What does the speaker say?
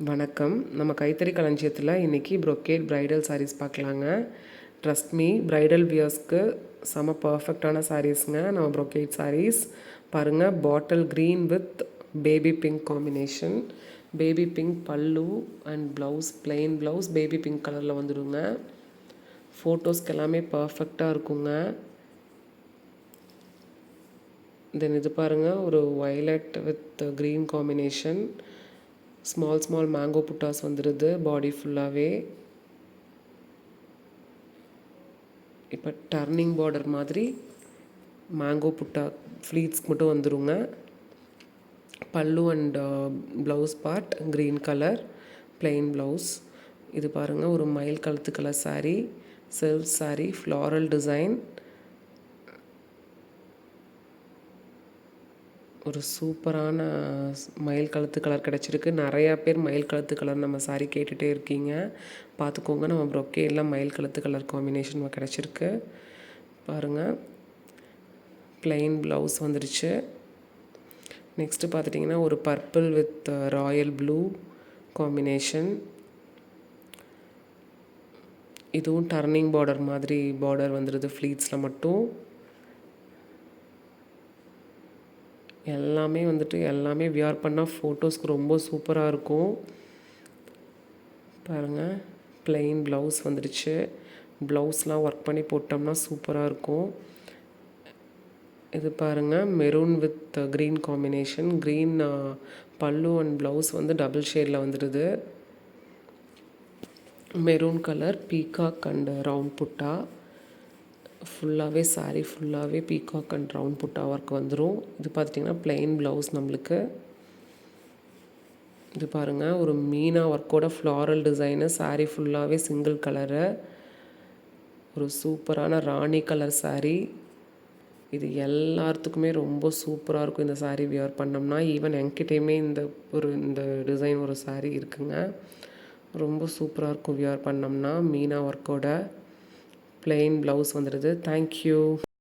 வணக்கம். நம்ம கைத்தறி களஞ்சியத்தில் இன்றைக்கி ப்ரொக்கேட் ப்ரைடல் சாரீஸ் பார்க்கலாங்க. ட்ரஸ்ட் மீ, ப்ரைடல் வியர்ஸ்க்கு செம பர்ஃபெக்டான சாரீஸுங்க. நம்ம ப்ரொக்கேட் சாரீஸ் பாருங்கள். Bottle green with baby pink combination. Baby pink pallu and blouse, plain blouse baby pink கலரில் வந்துடுங்க. ஃபோட்டோஸ்க்கு எல்லாமே பர்ஃபெக்டாக இருக்குங்க. தென் இது பாருங்கள், ஒரு violet with green combination. Small mango புட்டாஸ் வந்துடுது பாடி ஃபுல்லாகவே. இப்போ டர்னிங் பார்டர் மாதிரி மேங்கோ புட்டா ஃப்ளீட்ஸ்க்கு மட்டும் வந்துடுங்க. பல்லு and blouse part green colour plain blouse. இது பாருங்கள், ஒரு மயில் கழுத்து colour sari, silk sari, floral design. ஒரு சூப்பரான மயில் கழுத்து கலர் கிடச்சிருக்கு. நிறையா பேர் மயில் கழுத்து கலர் நம்ம சாரீ கேட்டுகிட்டே இருக்கீங்க. பார்த்துக்கோங்க, நம்ம ப்ரொக்கேட்லாம் மயில் கழுத்து கலர் காம்பினேஷன் கிடச்சிருக்கு. பாருங்கள், பிளெயின் ப்ளவுஸ் வந்துடுச்சு. நெக்ஸ்ட்டு பார்த்துட்டிங்கன்னா ஒரு purple with Royal blue combination. இதுவும் டர்னிங் பார்டர் மாதிரி பார்டர் வந்துடுது ஃப்ளீட்ஸில் மட்டும். எல்லாமே வியர் பண்ணால் ஃபோட்டோஸ்க்கு ரொம்ப சூப்பராக இருக்கும். பாருங்கள், பிளெயின் ப்ளவுஸ் வந்துடுச்சு. ப்ளவுஸ்லாம் ஒர்க் பண்ணி போட்டோம்னா சூப்பராக இருக்கும். இது பாருங்கள், maroon with green combination. Green பல்லு அண்ட் ப்ளவுஸ் வந்து டபுள் ஷேடில் வந்துடுது. Maroon colour peacock and round புட்டா. ஃபுல்லாகவே சாரீ ஃபுல்லாகவே பீகாக் அண்ட் ரவுண்ட் புட்டா ஒர்க் வந்துடும். இது பார்த்துட்டிங்கன்னா பிளெயின் ப்ளவுஸ் நம்மளுக்கு. இது பாருங்கள், ஒரு மீனா ஒர்க்கோட ஃப்ளாரல் டிசைனு. சாரீ ஃபுல்லாகவே சிங்கிள் கலரு. ஒரு சூப்பரான ராணி கலர் சாரீ. இது எல்லாத்துக்குமே ரொம்ப சூப்பராக இருக்கும் இந்த சாரீ வியர் பண்ணோம்னா. ஈவன் என்கிட்டையுமே இந்த டிசைன் ஒரு சாரீ இருக்குங்க. ரொம்ப சூப்பராக இருக்கும் வியர் பண்ணோம்னா. மீனா ஒர்க்கோட பிளெயின் ப்ளவுஸ் வந்துடுது. தேங்க்யூ.